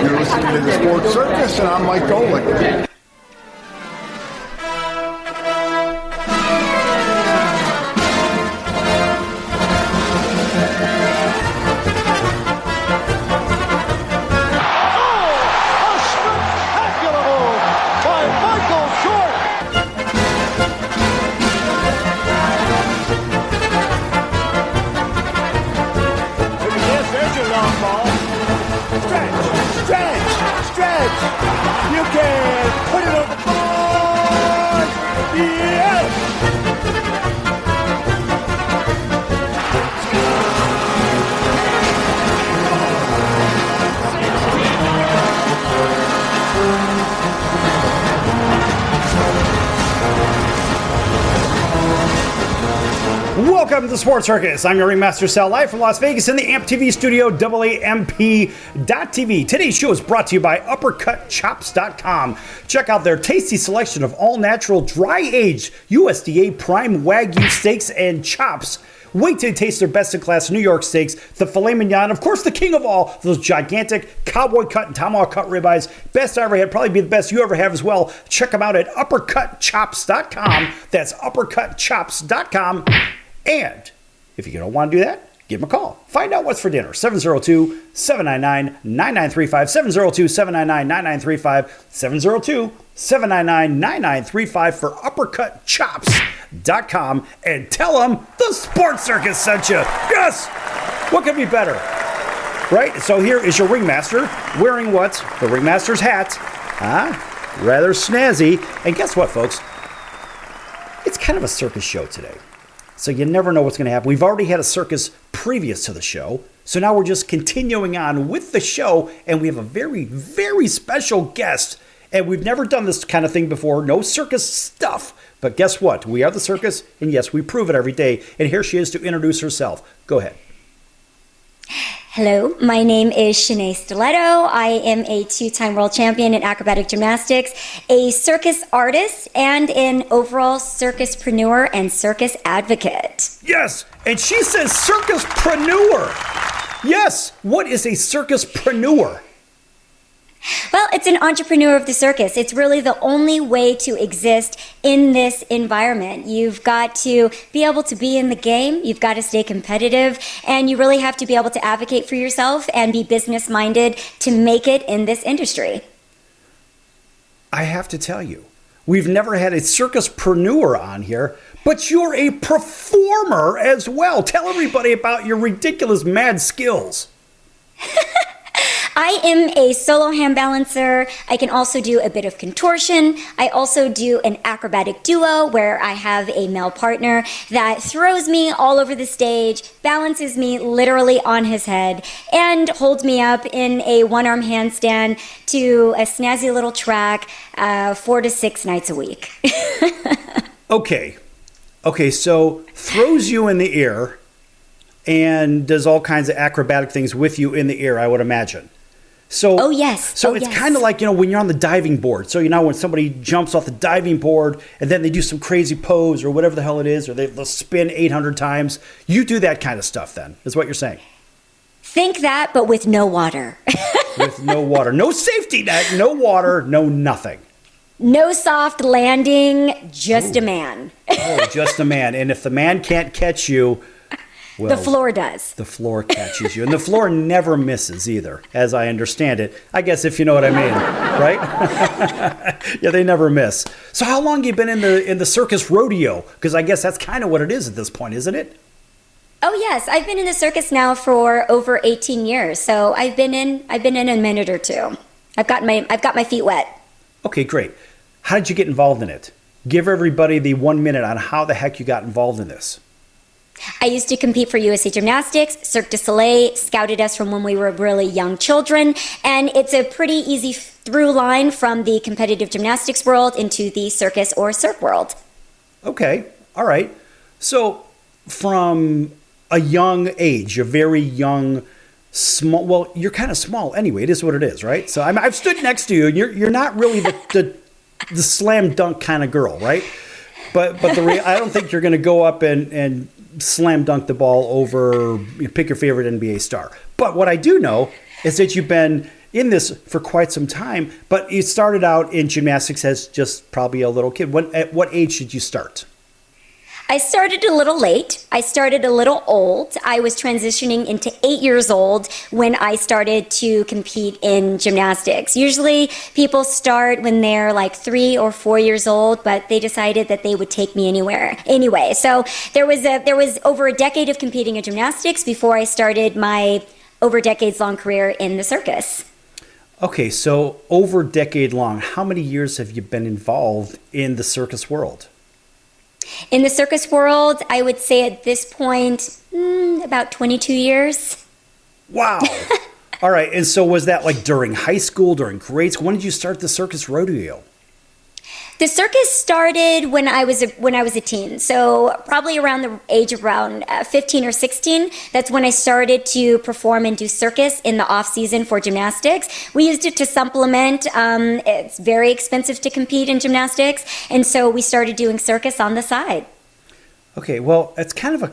You're listening to the Sports Circus, and I'm Mike Golick. You can put it on the board! Yes! Welcome to the Sports Circus. I'm your Ringmaster Sal, live from Las Vegas in the AMP TV studio, AAMP.TV. Today's show is brought to you by UppercutChops.com. Check out their tasty selection of all-natural, dry-aged USDA prime Wagyu steaks and chops. Wait till you taste their best-in-class New York steaks, the filet mignon, of course, the king of all, those gigantic cowboy cut and tomahawk cut ribeyes. Best I ever had, probably be the best you ever have as well. Check them out at UppercutChops.com. That's UppercutChops.com. And if you don't want to do that, give them a call. Find out what's for dinner. 702-799-9935. 702-799-9935. 702-799-9935 for UppercutChops.com. And tell them the Sports Circus sent you. Yes! What could be better? Right? So here is your ringmaster wearing what? The ringmaster's hat. Rather snazzy. And guess what, folks? It's kind of a circus show today. So you never know what's going to happen. We've already had a circus previous to the show. So now we're just continuing on with the show. And we have a very, very special guest. And we've never done this kind of thing before. No circus stuff. But guess what? We are the circus. And yes, we prove it every day. And here she is to introduce herself. Go ahead. Hello, my name is Shenea Stiletto. I am a two-time world champion in acrobatic gymnastics, a circus artist, and an overall circuspreneur and circus advocate. Yes, and she says circuspreneur. Yes, what is a circuspreneur? Well, it's an entrepreneur of the circus. It's really the only way to exist in this environment. You've got to be able to be in the game, you've got to stay competitive, and you really have to be able to advocate for yourself and be business-minded to make it in this industry. I have to tell you, we've never had a circuspreneur on here, but you're a performer as well. Tell everybody about your ridiculous mad skills. I am a solo hand balancer. I can also do a bit of contortion. I also do an acrobatic duo where I have a male partner that throws me all over the stage, balances me literally on his head, and holds me up in a one-arm handstand to a snazzy little track 4 to 6 nights a week. Okay, so throws you in the air and does all kinds of acrobatic things with you in the air, I would imagine. So, yes. So it's kind of like, when you're on the diving board. So, when somebody jumps off the diving board and then they do some crazy pose or whatever the hell it is, or they'll spin 800 times. You do that kind of stuff then, is what you're saying. Think that, but with no water. With no water. No safety net, no water, no nothing. No soft landing, just a man. Oh, just a man. And if the man can't catch you, well, the floor does. The floor catches you. And the floor never misses either, as I understand it. I guess if you know what I mean, right? Yeah, they never miss. So how long have you been in the circus rodeo? Because I guess that's kind of what it is at this point, isn't it? Oh yes, I've been in the circus now for over 18 years. So I've been in a minute or two. I've got my feet wet. Okay, great. How did you get involved in it? Give everybody the 1 minute on how the heck you got involved in this. I used to compete for USA Gymnastics. Cirque du Soleil scouted us from when we were really young children, and it's a pretty easy through line from the competitive gymnastics world into the circus or cirque world. Okay, all right. So from a young age, a very young, small, well, you're kind of small anyway. It is what it is, right? So I've stood next to you, and you're not really the slam dunk kind of girl, right? But I don't think you're going to go up and slam dunk the ball over, pick your favorite NBA star. But what I do know is that you've been in this for quite some time, but you started out in gymnastics as just probably a little kid. At what age did you start? I started a little late. I started a little old. I was transitioning into 8 years old when I started to compete in gymnastics. Usually people start when they're like 3 or 4 years old, but they decided that they would take me anywhere. Anyway, so there was over a decade of competing in gymnastics before I started my over decades long career in the circus. Okay, so over a decade long, how many years have you been involved in the circus world? In the circus world, I would say at this point, about 22 years. Wow. All right. And so was that like during high school, during grade school? When did you start the circus rodeo? The circus started when I was a teen, so probably around the age of around 15 or 16. That's when I started to perform and do circus in the off season for gymnastics. We used it to supplement. It's very expensive to compete in gymnastics, and so we started doing circus on the side. Okay, well, it's kind of a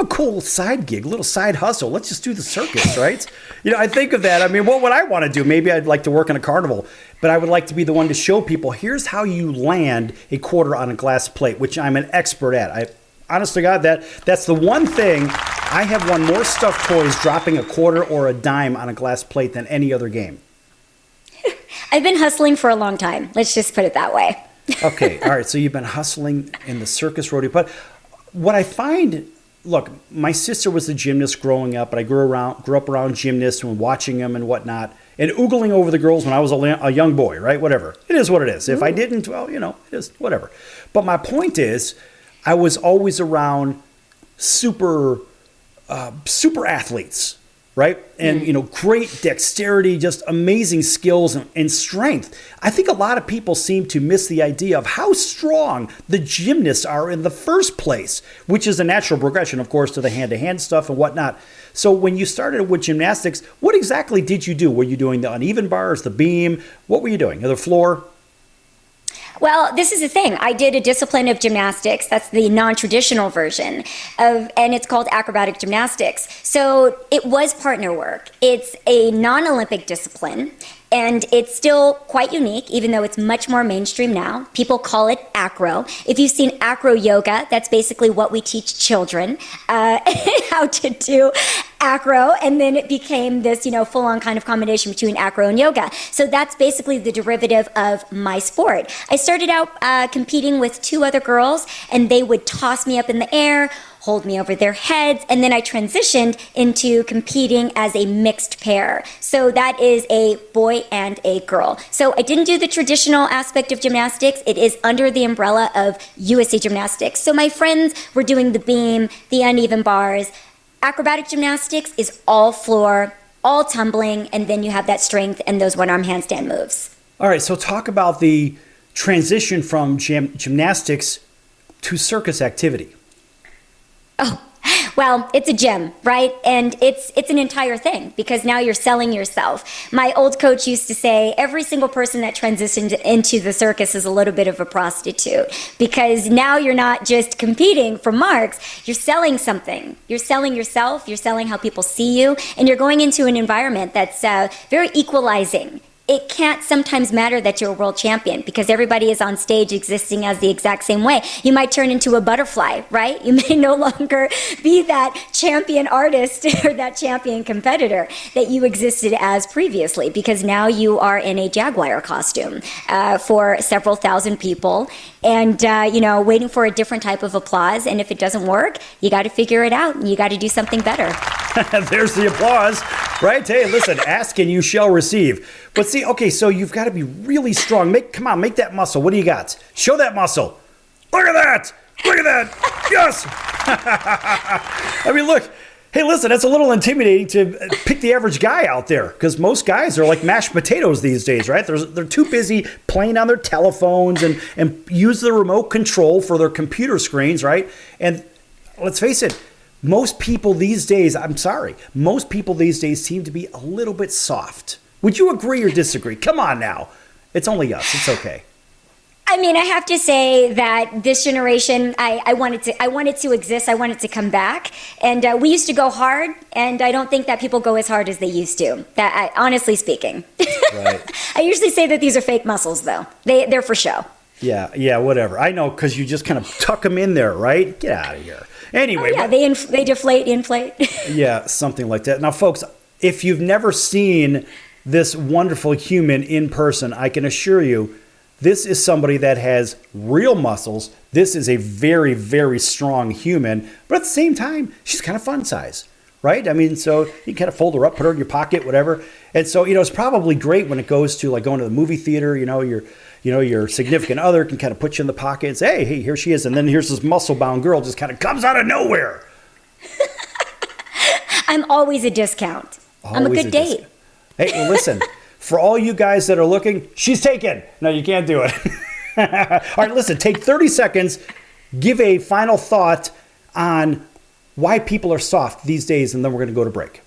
cool side gig, little side hustle. Let's just do the circus, right? I think of that. I mean, what would I want to do? Maybe I'd like to work in a carnival, but I would like to be the one to show people, here's how you land a quarter on a glass plate, which I'm an expert at. Honest to God, that's the one thing. I have won more stuffed toys dropping a quarter or a dime on a glass plate than any other game. I've been hustling for a long time. Let's just put it that way. Okay, all right. So you've been hustling in the circus rodeo. But what I find... Look, my sister was a gymnast growing up, but I grew up around gymnasts and watching them and whatnot, and oogling over the girls when I was a young boy, right? Whatever. It is what it is. If I didn't, well, it is whatever. But my point is, I was always around super athletes, right? And, great dexterity, just amazing skills and strength. I think a lot of people seem to miss the idea of how strong the gymnasts are in the first place, which is a natural progression, of course, to the hand-to-hand stuff and whatnot. So when you started with gymnastics, what exactly did you do? Were you doing the uneven bars, the beam? What were you doing? The floor? Well, this is the thing. I did a discipline of gymnastics. That's the non-traditional version and it's called acrobatic gymnastics. So it was partner work. It's a non-Olympic discipline. And it's still quite unique, even though it's much more mainstream now. People call it acro. If you've seen acro yoga, that's basically what we teach children, how to do acro. And then it became this, full-on kind of combination between acro and yoga. So that's basically the derivative of my sport. I started out competing with 2 other girls, and they would toss me up in the air, hold me over their heads, and then I transitioned into competing as a mixed pair. So that is a boy and a girl. So I didn't do the traditional aspect of gymnastics. It is under the umbrella of USA Gymnastics. So my friends were doing the beam, the uneven bars. Acrobatic gymnastics is all floor, all tumbling, and then you have that strength and those one-arm handstand moves. All right, so talk about the transition from gymnastics to circus activity. Oh, well, it's a gym, right? And it's an entire thing because now you're selling yourself. My old coach used to say every single person that transitioned into the circus is a little bit of a prostitute because now you're not just competing for marks, you're selling something. You're selling yourself, you're selling how people see you, and you're going into an environment that's very equalizing. It can't sometimes matter that you're a world champion because everybody is on stage existing as the exact same way. You might turn into a butterfly, right? You may no longer be that champion artist or that champion competitor that you existed as previously because now you are in a jaguar costume for several thousand people and, waiting for a different type of applause. And if it doesn't work, you got to figure it out and you got to do something better. There's the applause, right? Hey, listen, ask and you shall receive. But see, okay, so you've got to be really strong. Come on, make that muscle. What do you got? Show that muscle. Look at that. Look at that. Yes. I mean, look. Hey, listen, that's a little intimidating to pick the average guy out there because most guys are like mashed potatoes these days, right? They're too busy playing on their telephones and use the remote control for their computer screens, right? And let's face it, most people these days seem to be a little bit soft. Would you agree or disagree? Come on now. It's only us. It's okay. I mean, I have to say that this generation, I want it to exist. I want it to come back. And we used to go hard, and I don't think that people go as hard as they used to. Honestly speaking. Right. I usually say that these are fake muscles, though. They're for show. Yeah, whatever. I know, because you just kind of tuck them in there, right? Get out of here. Anyway. Oh, yeah, they deflate, inflate. Yeah, something like that. Now, folks, if you've never seen this wonderful human in person, I can assure you, this is somebody that has real muscles. This is a very, very strong human. But at the same time, she's kind of fun size, right? I mean, so you kind of fold her up, put her in your pocket, whatever. And so, it's probably great when it goes to like going to the movie theater, your significant other can kind of put you in the pocket and say, hey, here she is. And then here's this muscle-bound girl just kind of comes out of nowhere. I'm always a discount. I'm a good date. Hey, well, listen, for all you guys that are looking, she's taken. No, you can't do it. All right, listen, take 30 seconds. Give a final thought on why people are soft these days, and then we're going to go to break.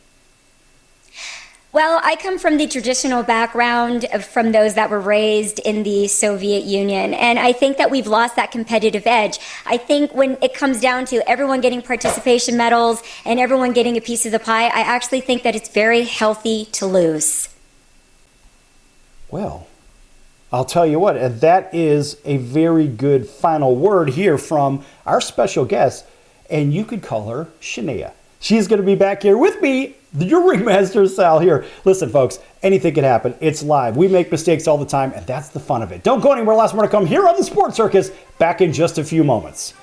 Well, I come from the traditional background from those that were raised in the Soviet Union, and I think that we've lost that competitive edge. I think when it comes down to everyone getting participation medals and everyone getting a piece of the pie, I actually think that it's very healthy to lose. Well, I'll tell you what, and that is a very good final word here from our special guest, and you could call her Shenea. She's going to be back here with me, your Ringmaster Sal here. Listen, folks, anything can happen. It's live. We make mistakes all the time, and that's the fun of it. Don't go anywhere. Lots more to come here on the Sports Circus. Back in just a few moments.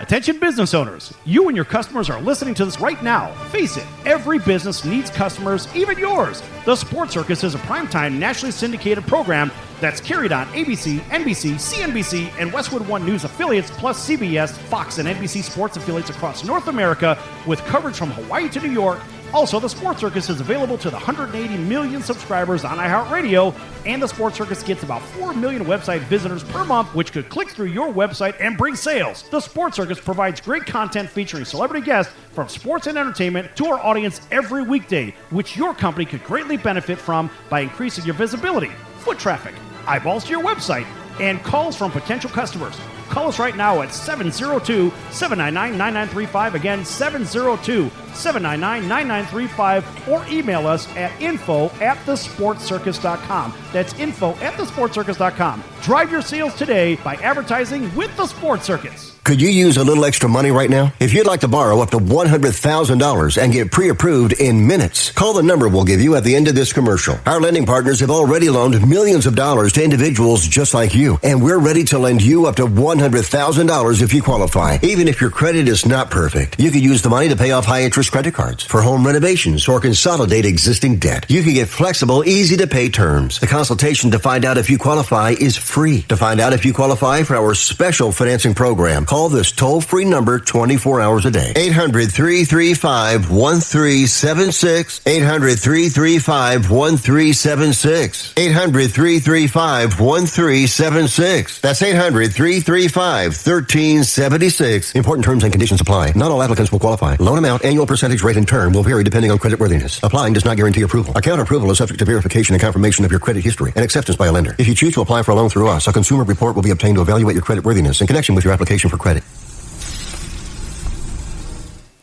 Attention business owners, you and your customers are listening to this right now. Face it, every business needs customers, even yours. The Sports Circus is a primetime nationally syndicated program that's carried on ABC, NBC, CNBC, and Westwood One News affiliates, plus CBS, Fox, and NBC sports affiliates across North America, with coverage from Hawaii to New York. Also, the Sports Circus is available to the 180 million subscribers on iHeartRadio, and the Sports Circus gets about 4 million website visitors per month, which could click through your website and bring sales. The Sports Circus provides great content featuring celebrity guests from sports and entertainment to our audience every weekday, which your company could greatly benefit from by increasing your visibility, foot traffic, eyeballs to your website, and calls from potential customers. Call us right now at 702-799-9935. Again, 702-799-9935. Or email us at info@thesportscircus.com. That's info@thesportscircus.com. Drive your sales today by advertising with the Sports Circus. Could you use a little extra money right now? If you'd like to borrow up to $100,000 and get pre-approved in minutes, call the number we'll give you at the end of this commercial. Our lending partners have already loaned millions of dollars to individuals just like you, and we're ready to lend you up to $100,000 if you qualify. Even if your credit is not perfect, you could use the money to pay off high-interest credit cards, for home renovations, or consolidate existing debt. You can get flexible, easy-to-pay terms. The consultation to find out if you qualify is free. To find out if you qualify for our special financing program, call this toll-free number 24 hours a day. 800-335-1376. 800-335-1376. 800-335-1376. That's 800-335-1376. Important terms and conditions apply. Not all applicants will qualify. Loan amount, annual percentage rate, and term will vary depending on creditworthiness. Applying does not guarantee approval. Account approval is subject to verification and confirmation of your credit history and acceptance by a lender. If you choose to apply for a loan through us, a consumer report will be obtained to evaluate your creditworthiness in connection with your application for credit.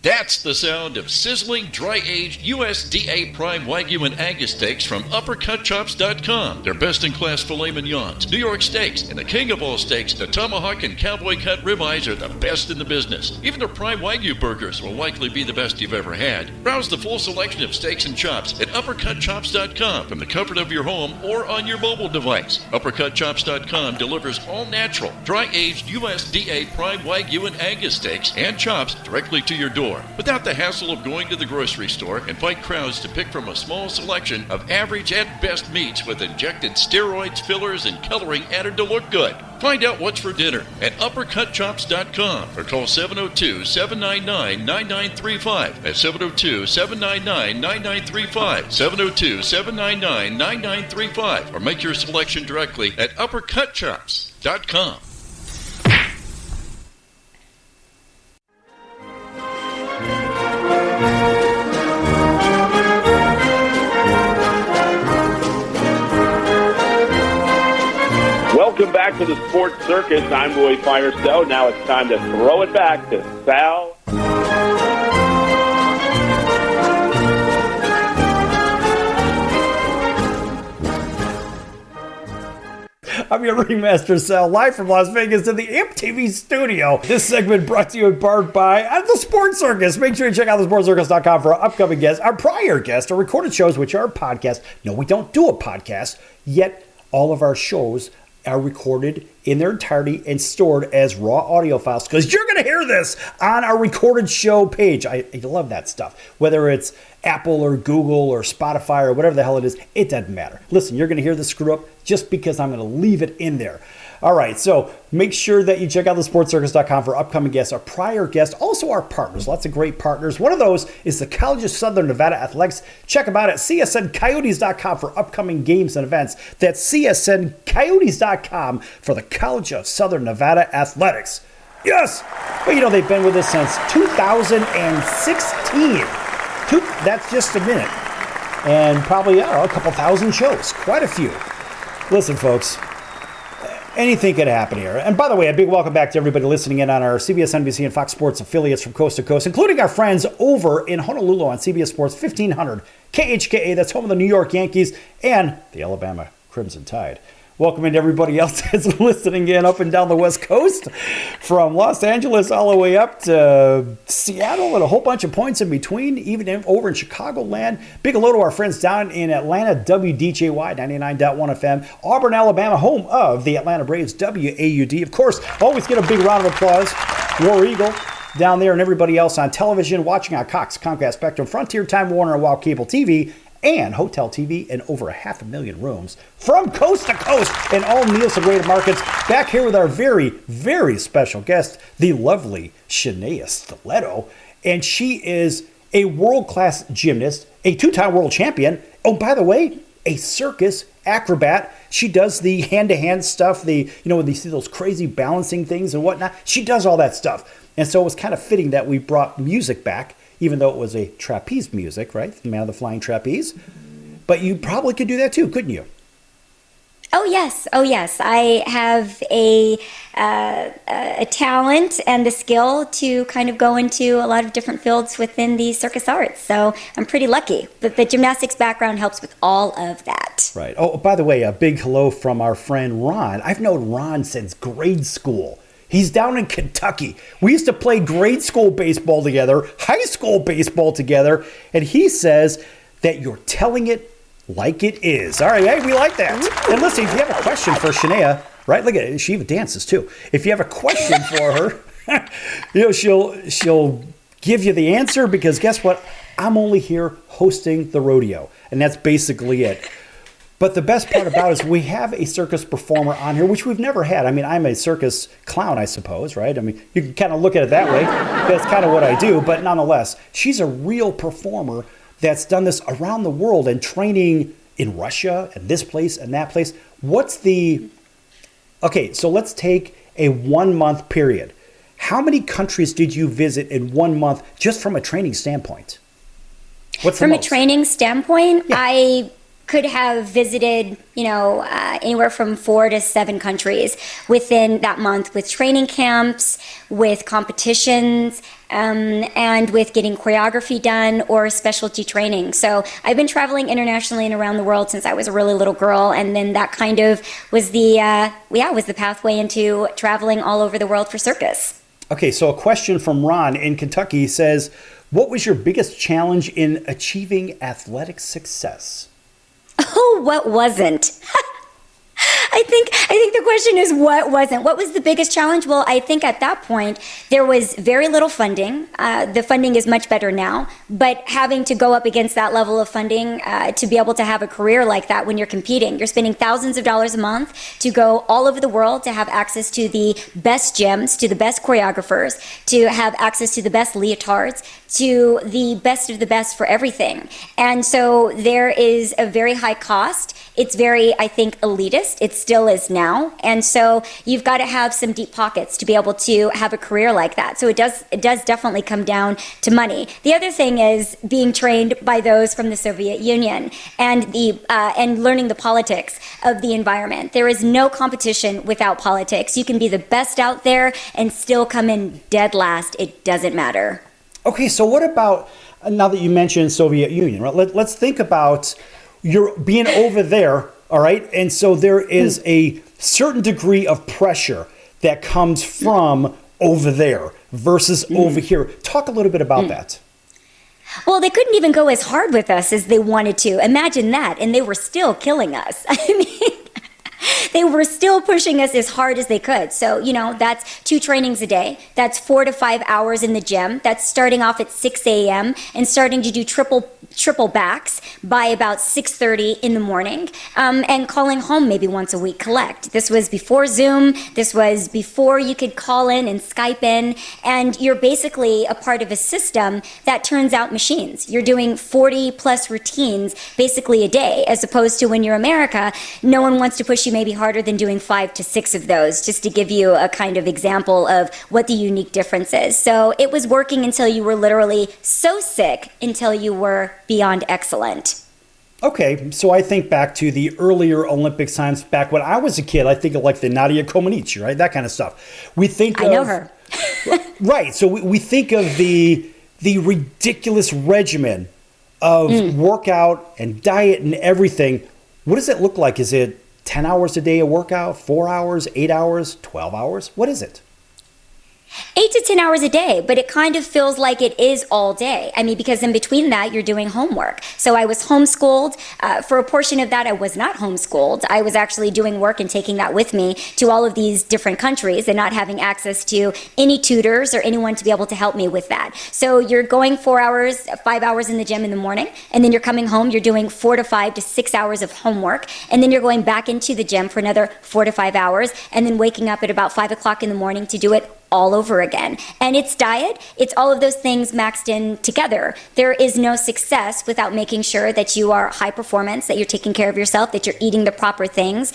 That's the sound of sizzling, dry-aged USDA Prime Wagyu and Angus steaks from UppercutChops.com. Their best-in-class filet mignons, New York steaks, and the king of all steaks, the tomahawk and cowboy cut ribeyes are the best in the business. Even their Prime Wagyu burgers will likely be the best you've ever had. Browse the full selection of steaks and chops at UppercutChops.com from the comfort of your home or on your mobile device. UppercutChops.com delivers all-natural, dry-aged USDA Prime Wagyu and Angus steaks and chops directly to your door, without the hassle of going to the grocery store and fight crowds to pick from a small selection of average at best meats with injected steroids, fillers, and coloring added to look good. Find out what's for dinner at uppercutchops.com or call 702-799-9935. That's 702-799-9935. 702-799-9935. Or make your selection directly at uppercutchops.com. Welcome back to the Sports Circus. I'm Roy Firestone. Now it's time to throw it back to Sal. I'm your Ringmaster Sal, live from Las Vegas in the AMP-TV studio. This segment brought to you in part by the Sports Circus. Make sure you check out thesportscircus.com for our upcoming guests, our prior guests, our recorded shows, which are podcasts. No, we don't do a podcast, yet all of our shows are recorded in their entirety and stored as raw audio files, because you're going to hear this on our recorded show page. I love that stuff. Whether it's Apple or Google or Spotify or whatever the hell it is, it doesn't matter. Listen, you're going to hear this screw up just because I'm going to leave it in there. All right, so make sure that you check out thesportscircus.com for upcoming guests, our prior guests, also our partners. Lots of great partners. One of those is the College of Southern Nevada Athletics. Check them out at csncoyotes.com for upcoming games and events. That's csncoyotes.com for the College of Southern Nevada Athletics. Yes! Well, they've been with us since 2016. That's just a minute. And probably, a couple thousand shows. Quite a few. Listen, folks. Anything could happen here. And by the way, a big welcome back to everybody listening in on our CBS, NBC, and Fox Sports affiliates from coast to coast, including our friends over in Honolulu on CBS Sports 1500 KHKA. That's home of the New York Yankees and the Alabama Crimson Tide. Welcome to everybody else that's listening in up and down the West Coast, from Los Angeles all the way up to Seattle and a whole bunch of points in between, even over in Chicagoland. Big hello to our friends down in Atlanta, WDJY 99.1 FM, Auburn, Alabama, home of the Atlanta Braves, WAUD. Of course, always get a big round of applause. War Eagle down there, and everybody else on television, watching on Cox, Comcast, Spectrum, Frontier, Time Warner, and Wild Cable TV, and Hotel TV in over 500,000 rooms from coast to coast in all Nielsen rated markets. Back here with our very, very special guest, the lovely Shenea Stiletto. And she is a world-class gymnast, a two-time world champion. Oh, by the way, a circus acrobat. She does the hand-to-hand stuff, when you see those crazy balancing things and whatnot. She does all that stuff. And so it was kind of fitting that we brought music back, even though it was a trapeze music, right? The Man of the Flying Trapeze. But you probably could do that too, couldn't you? Oh, yes. I have a talent and the skill to kind of go into a lot of different fields within the circus arts. So I'm pretty lucky. But the gymnastics background helps with all of that. Right. Oh, by the way, a big hello from our friend Ron. I've known Ron since grade school. He's down in Kentucky. We used to play grade school baseball together, high school baseball together, and he says that you're telling it like it is. All right, hey, we like that. And listen, if you have a question for Shenea, right? Look at it, she even dances too. If you have a question for her, she'll give you the answer, because guess what? I'm only here hosting the rodeo, and that's basically it. But the best part about it is we have a circus performer on here, which we've never had. I mean, I'm a circus clown, I suppose, right? I mean, you can kind of look at it that way. That's kind of what I do. But nonetheless, she's a real performer that's done this around the world and training in Russia and this place and that place. Okay, so let's take a 1 month period. How many countries did you visit in 1 month just from a training standpoint? From a training standpoint, Yeah. I could have visited, anywhere from 4 to 7 countries within that month, with training camps, with competitions, and with getting choreography done or specialty training. So I've been traveling internationally and around the world since I was a really little girl, and then that kind of was the pathway into traveling all over the world for circus. Okay, so a question from Ron in Kentucky says, what was your biggest challenge in achieving athletic success? Oh, what wasn't? I think the question is what wasn't. What was the biggest challenge? Well, I think at that point there was very little funding. The funding is much better now, but having to go up against that level of funding to be able to have a career like that when you're competing, you're spending thousands of dollars a month to go all over the world, to have access to the best gyms, to the best choreographers, to have access to the best leotards, to the best of the best for everything. And so there is a very high cost. It's very, I think, elitist. It still is now. And so you've got to have some deep pockets to be able to have a career like that. So it does definitely come down to money. The other thing is being trained by those from the Soviet Union and and learning the politics of the environment. There is no competition without politics. You can be the best out there and still come in dead last. It doesn't matter. Okay, so what about, now that you mentioned Soviet Union, right? Let's think about you're being over there, all right? And so there is a certain degree of pressure that comes from over there versus over here. Talk a little bit about that. Well, they couldn't even go as hard with us as they wanted to. Imagine that. And they were still killing us. I mean, they were still pushing us as hard as they could. So, that's 2 trainings a day. That's 4 to 5 hours in the gym. That's starting off at 6 a.m. and starting to do triple backs by about 6:30 in the morning, and calling home maybe once a week collect. This was before Zoom. This was before you could call in and Skype in. And you're basically a part of a system that turns out machines. You're doing 40 plus routines basically a day, as opposed to when you're America, no one wants to push you maybe harder than doing 5 to 6 of those, just to give you a kind of example of what the unique difference is. So it was working until you were literally so sick until you were beyond excellent. Okay, so I think back to the earlier Olympic times, back when I was a kid. I think of like the Nadia Comaneci, right? That kind of stuff. I know her. Right, so we think of the ridiculous regimen of workout and diet and everything. What does it look like? Is it 10 hours a day of workout, 4 hours, 8 hours, 12 hours? What is it? 8 to 10 hours a day, but it kind of feels like it is all day. I mean, because in between that, you're doing homework. So I was homeschooled. For a portion of that, I was not homeschooled. I was actually doing work and taking that with me to all of these different countries and not having access to any tutors or anyone to be able to help me with that. So you're going 4 hours, 5 hours in the gym in the morning, and then you're coming home, you're doing 4 to 5 to 6 hours of homework, and then you're going back into the gym for another 4 to 5 hours, and then waking up at about 5 o'clock in the morning to do it all over again. And it's diet, it's all of those things maxed in together. There is no success without making sure that you are high performance, that you're taking care of yourself, that you're eating the proper things.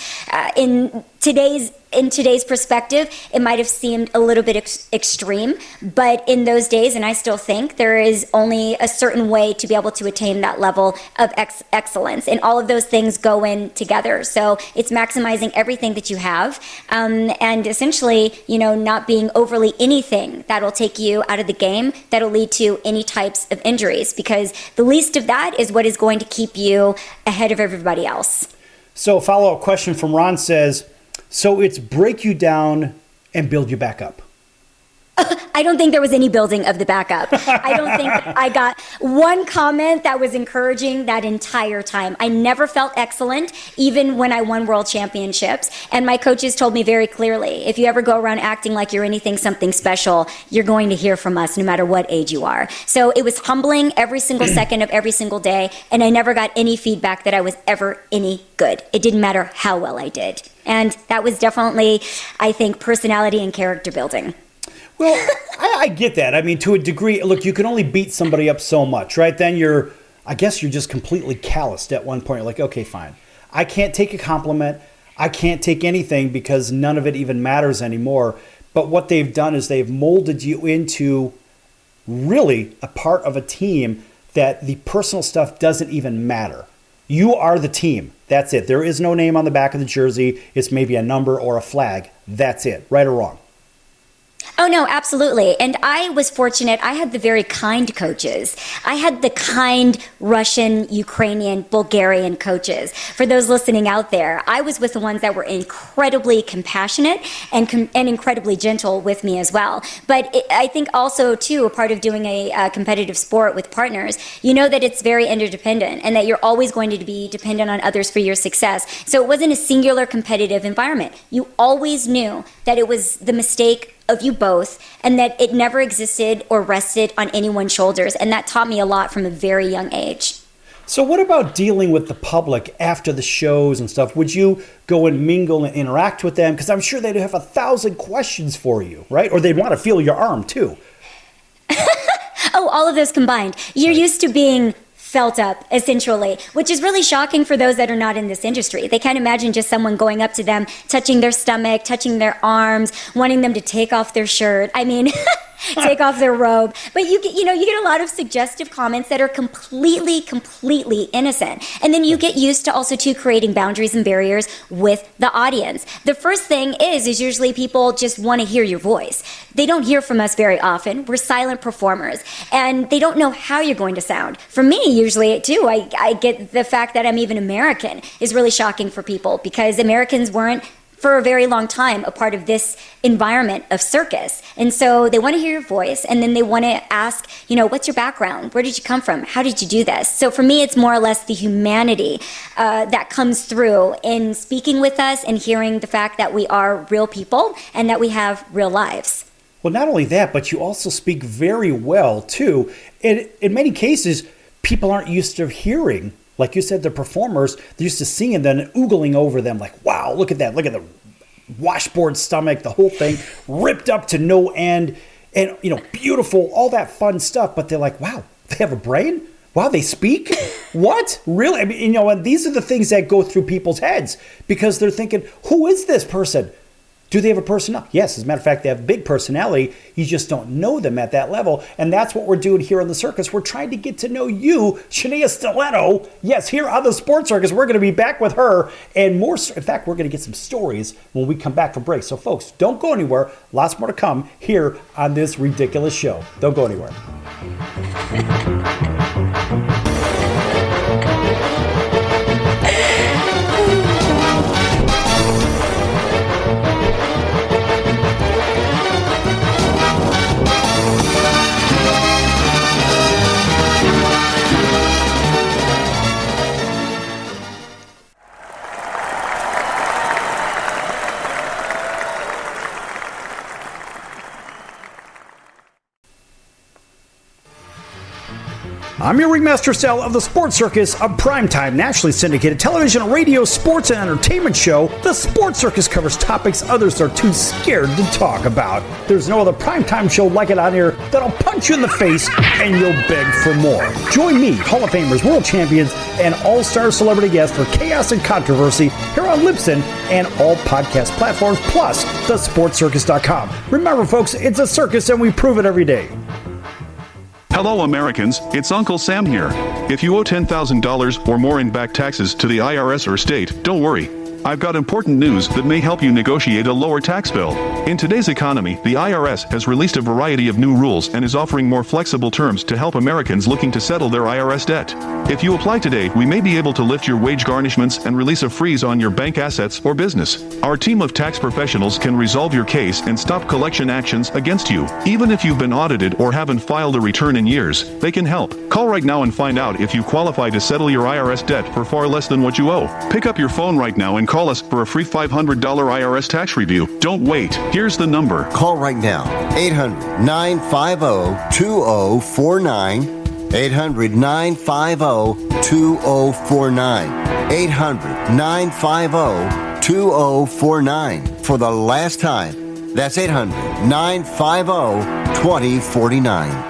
In today's perspective, it might have seemed a little bit extreme, but in those days, and I still think, there is only a certain way to be able to attain that level of excellence, and all of those things go in together. So it's maximizing everything that you have, and essentially, not being overly anything that'll take you out of the game, that'll lead to any types of injuries, because the least of that is what is going to keep you ahead of everybody else. So a follow-up question from Ron says, so it's break you down and build you back up. I don't think there was any building of the backup. I don't think I got one comment that was encouraging that entire time. I never felt excellent, even when I won world championships. And my coaches told me very clearly, if you ever go around acting like you're something special, you're going to hear from us no matter what age you are. So it was humbling every single second of every single day. And I never got any feedback that I was ever any good. It didn't matter how well I did. And that was definitely, I think, personality and character building. Well, I get that. I mean, to a degree, look, you can only beat somebody up so much, right? Then I guess you're just completely calloused at one point. You're like, okay, fine. I can't take a compliment. I can't take anything because none of it even matters anymore. But what they've done is they've molded you into really a part of a team that the personal stuff doesn't even matter. You are the team. That's it. There is no name on the back of the jersey. It's maybe a number or a flag. That's it. Right or wrong? Oh, no, absolutely. And I was fortunate. I had the very kind coaches. I had the kind Russian, Ukrainian, Bulgarian coaches. For those listening out there, I was with the ones that were incredibly compassionate and incredibly gentle with me as well. But I think also, too, a part of doing a competitive sport with partners, you know that it's very interdependent and that you're always going to be dependent on others for your success. So it wasn't a singular competitive environment. You always knew that it was the mistake of you both, and that it never existed or rested on anyone's shoulders. And that taught me a lot from a very young age. So what about dealing with the public after the shows and stuff? Would you go and mingle and interact with them? Because I'm sure they'd have 1,000 questions for you, right? Or they'd want to feel your arm too. Oh, all of those combined. You're used to being felt up, essentially, which is really shocking for those that are not in this industry. They can't imagine just someone going up to them, touching their stomach, touching their arms, wanting them to take off their shirt. I mean, take off their robe. But you get a lot of suggestive comments that are completely innocent. And then you get used to also creating boundaries and barriers with the audience. The first thing is usually people just want to hear your voice. They don't hear from us very often. We're silent performers, and they don't know how you're going to sound. For me, usually too, I get the fact that I'm even American is really shocking for people, because Americans weren't for a very long time a part of this environment of circus. And so they want to hear your voice, and then they want to ask, what's your background? Where did you come from? How did you do this? So for me, it's more or less the humanity that comes through in speaking with us and hearing the fact that we are real people and that we have real lives. Well, not only that, but you also speak very well, too. In many cases, people aren't used to hearing. Like you said, the performers, they're used to seeing them and oogling over them like, wow, look at that. Look at the washboard stomach, the whole thing ripped up to no end. And, beautiful, all that fun stuff. But they're like, wow, they have a brain? Wow, they speak? What? Really? I mean, and these are the things that go through people's heads, because they're thinking, who is this person? Do they have a personality? Yes, as a matter of fact, they have a big personality. You just don't know them at that level. And that's what we're doing here on the circus. We're trying to get to know you, Shenea Stiletto. Yes, here on the Sports Circus. We're going to be back with her and more. In fact, we're going to get some stories when we come back from break. So, folks, don't go anywhere. Lots more to come here on this ridiculous show. Don't go anywhere. I'm your Ringmaster Sal of the Sports Circus, a primetime, nationally syndicated television, radio, sports, and entertainment show. The Sports Circus covers topics others are too scared to talk about. There's no other primetime show like it on here that'll punch you in the face and you'll beg for more. Join me, Hall of Famers, world champions, and all-star celebrity guests for chaos and controversy here on Libsyn and all podcast platforms, plus thesportscircus.com. Remember, folks, it's a circus and we prove it every day. Hello Americans, it's Uncle Sam here. If you owe $10,000 or more in back taxes to the IRS or state, don't worry. I've got important news that may help you negotiate a lower tax bill. In today's economy, the IRS has released a variety of new rules and is offering more flexible terms to help Americans looking to settle their IRS debt. If you apply today, we may be able to lift your wage garnishments and release a freeze on your bank assets or business. Our team of tax professionals can resolve your case and stop collection actions against you. Even if you've been audited or haven't filed a return in years, they can help. Call right now and find out if you qualify to settle your IRS debt for far less than what you owe. Pick up your phone right now and call us for a free $500 IRS tax review. Don't wait. Here's the number. Call right now. 800-950-2049. 800-950-2049. 800-950-2049. For the last time. That's 800-950-2049.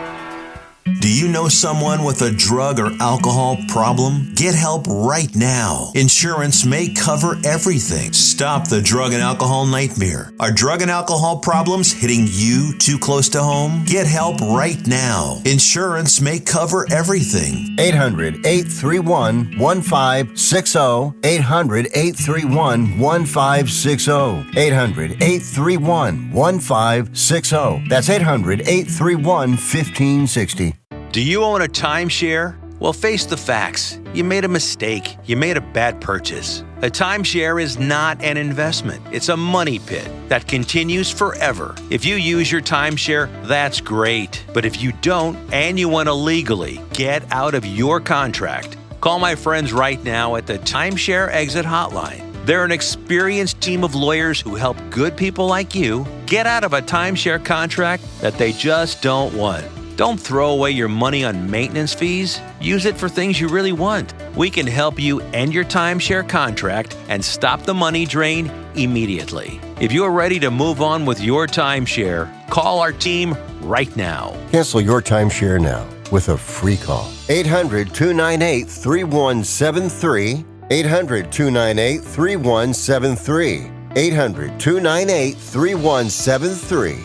Do you know someone with a drug or alcohol problem? Get help right now. Insurance may cover everything. Stop the drug and alcohol nightmare. Are drug and alcohol problems hitting you too close to home? Get help right now. Insurance may cover everything. 800-831-1560. 800-831-1560. 800-831-1560. That's 800-831-1560. Do you own a timeshare? Well, face the facts. You made a mistake. You made a bad purchase. A timeshare is not an investment. It's a money pit that continues forever. If you use your timeshare, that's great. But if you don't and you want to legally get out of your contract, call my friends right now at the Timeshare Exit Hotline. They're an experienced team of lawyers who help good people like you get out of a timeshare contract that they just don't want. Don't throw away your money on maintenance fees. Use it for things you really want. We can help you end your timeshare contract and stop the money drain immediately. If you're ready to move on with your timeshare, call our team right now. Cancel your timeshare now with a free call. 800-298-3173. 800-298-3173. 800-298-3173.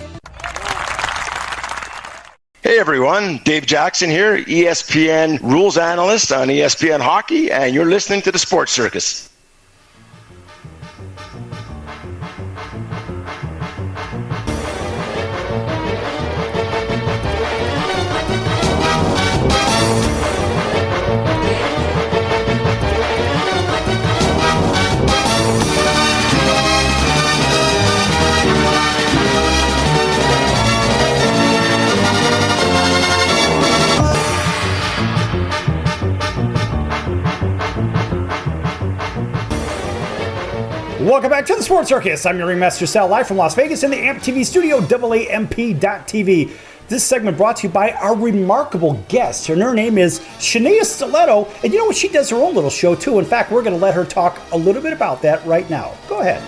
Hey everyone, Dave Jackson here, ESPN rules analyst on ESPN Hockey, and you're listening to the Sports Circus. Welcome back to the Sports Circus. I'm your Ringmaster Sal, live from Las Vegas in the AMP TV studio, AAMP.TV. This segment brought to you by our remarkable guest. Her name is Shenea Stiletto, and you know what? She does her own little show, too. In fact, we're going to let her talk a little bit about that right now. Go ahead.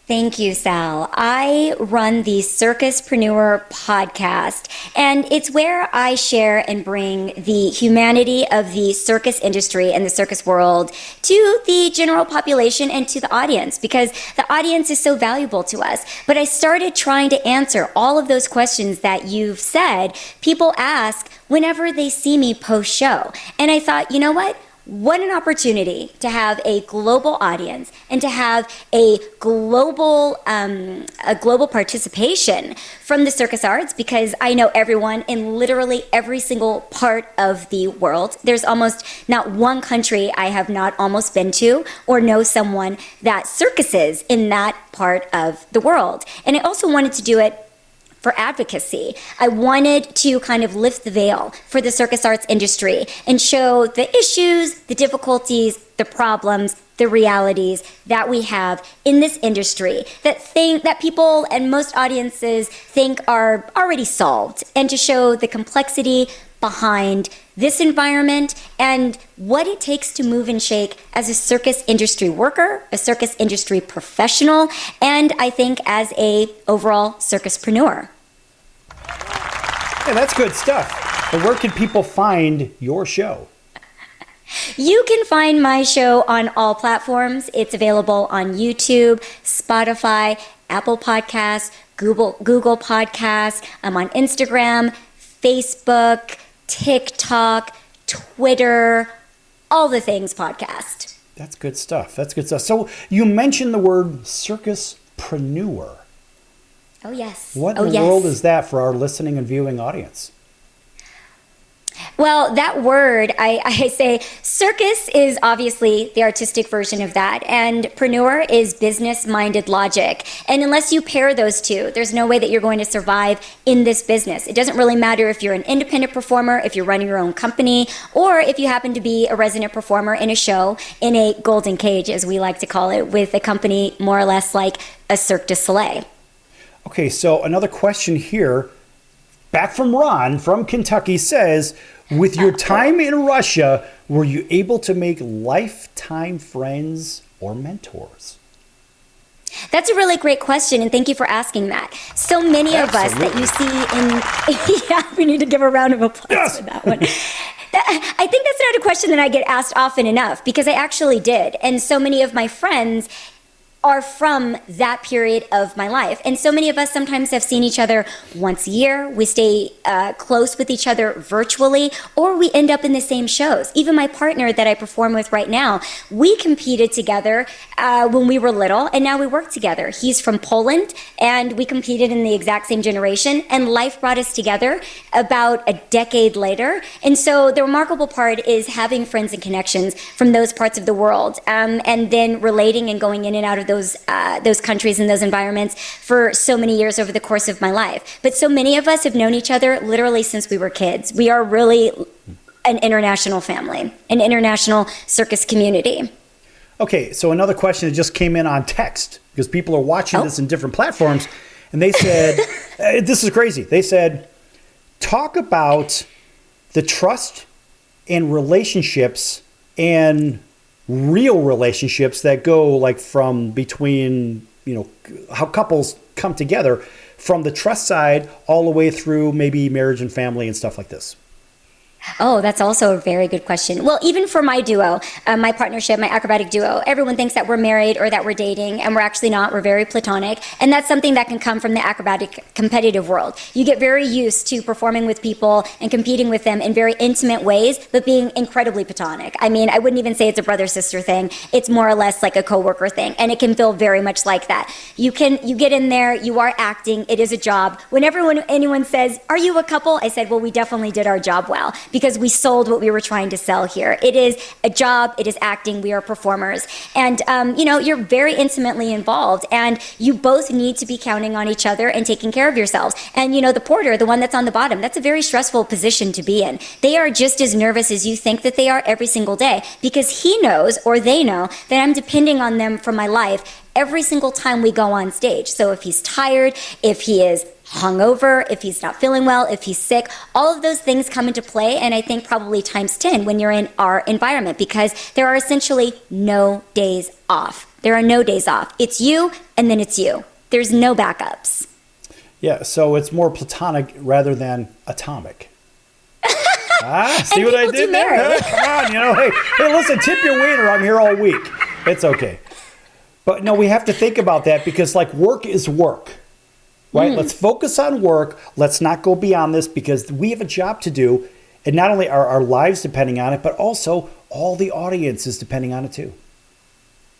Thank you, Sal. I run the Circuspreneur podcast, and it's where I share and bring the humanity of the circus industry and the circus world to the general population and to the audience, because the audience is so valuable to us. But I started trying to answer all of those questions that you've said people ask whenever they see me post show. And I thought, you know what? What an opportunity to have a global audience and to have a global participation from the circus arts, because I know everyone in literally every single part of the world. There's almost not one country I have not almost been to or know someone that circuses in that part of the world. And I also wanted to do it for advocacy. I wanted to kind of lift the veil for the circus arts industry and show the issues, the difficulties, the problems, the realities that we have in this industry that people and most audiences think are already solved, and to show the complexity behind this environment and what it takes to move and shake as a circus industry worker, a circus industry professional, and I think as a overall circuspreneur. Yeah, that's good stuff. And where can people find your show? You can find my show on all platforms. It's available on YouTube, Spotify, Apple Podcasts, Google Podcasts. I'm on Instagram, Facebook, TikTok, Twitter, all the things podcast. That's good stuff. That's good stuff. So you mentioned the word circuspreneur. Oh, yes. What in the world is that for our listening and viewing audience? Well, that word, I say circus is obviously the artistic version of that, and preneur is business-minded logic. And unless you pair those two, there's no way that you're going to survive in this business. It doesn't really matter if you're an independent performer, if you're running your own company, or if you happen to be a resident performer in a show in a golden cage, as we like to call it, with a company more or less like a Cirque du Soleil. Okay, so another question here. Back from Ron from Kentucky says, with your time in Russia, were you able to make lifetime friends or mentors? That's a really great question, and thank you for asking that. So many of us that you see in... yeah, we need to give a round of applause for that one. I think that's not a question that I get asked often enough, because I actually did. And so many of my friends are from that period of my life. And so many of us sometimes have seen each other once a year. We stay close with each other virtually, or we end up in the same shows. Even my partner that I perform with right now, we competed together when we were little, and now we work together. He's from Poland, and we competed in the exact same generation, and life brought us together about a decade later. And so the remarkable part is having friends and connections from those parts of the world, and then relating and going in and out of those countries and those environments for so many years over the course of my life. But so many of us have known each other literally since we were kids. We are really an international family, an international circus community. Okay, so another question that just came in on text, because people are watching this in different platforms, and they said, this is crazy. They said, talk about the trust and relationships and real relationships that go like from between, how couples come together from the trust side all the way through maybe marriage and family and stuff like this. Oh, that's also a very good question. Well, even for my duo, my partnership, my acrobatic duo, everyone thinks that we're married or that we're dating, and we're actually not. We're very platonic, and that's something that can come from the acrobatic competitive world. You get very used to performing with people and competing with them in very intimate ways, but being incredibly platonic. I mean, I wouldn't even say it's a brother-sister thing. It's more or less like a coworker thing, and it can feel very much like that. You get in there, you are acting, it is a job. Whenever anyone says, "Are you a couple?" I said, well, we definitely did our job well, because we sold what we were trying to sell here. It is a job, it is acting, we are performers. And, you're very intimately involved, and you both need to be counting on each other and taking care of yourselves. And, the porter, the one that's on the bottom, that's a very stressful position to be in. They are just as nervous as you think that they are every single day, because he knows, or they know, that I'm depending on them for my life every single time we go on stage. So if he's tired, if he is hungover, if he's not feeling well, if he's sick, all of those things come into play, and I think probably times 10 when you're in our environment, because there are essentially no days off. There are no days off. It's you, and then it's you. There's no backups. Yeah, so it's more platonic rather than atomic. See what I did there? Come on, hey, listen, tip your waiter. I'm here all week. It's okay. But no, we have to think about that, because work is work. Right? Let's focus on work. Let's not go beyond this, because we have a job to do. And not only are our lives depending on it, but also all the audience is depending on it too.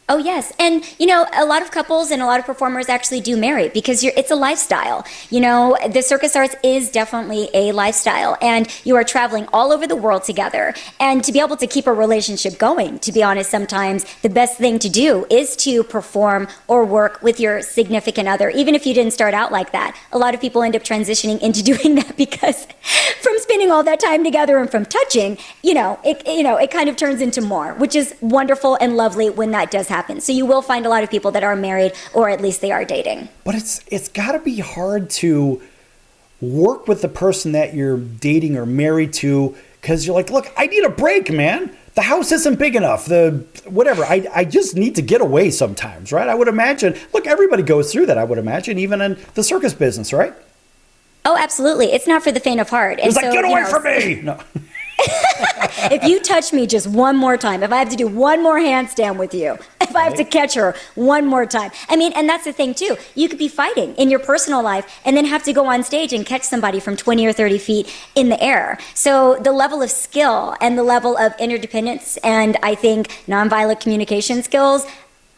Oh, yes. And, a lot of couples and a lot of performers actually do marry, because it's a lifestyle. The circus arts is definitely a lifestyle, and you are traveling all over the world together. And to be able to keep a relationship going, to be honest, sometimes the best thing to do is to perform or work with your significant other, even if you didn't start out like that. A lot of people end up transitioning into doing that, because from spending all that time together and from touching, it kind of turns into more, which is wonderful and lovely when that does happen. So you will find a lot of people that are married, or at least they are dating. But it's got to be hard to work with the person that you're dating or married to, because you're like, look, I need a break, man. The house isn't big enough. I just need to get away sometimes, right? I would imagine. Look, everybody goes through that, I would imagine, even in the circus business, right? Oh, absolutely. It's not for the faint of heart. It's like, get away from me! No. If you touch me just one more time, if I have to do one more handstand with you, if I have to catch her one more time. I mean, and that's the thing too. You could be fighting in your personal life and then have to go on stage and catch somebody from 20 or 30 feet in the air. So the level of skill and the level of interdependence, and I think nonviolent communication skills,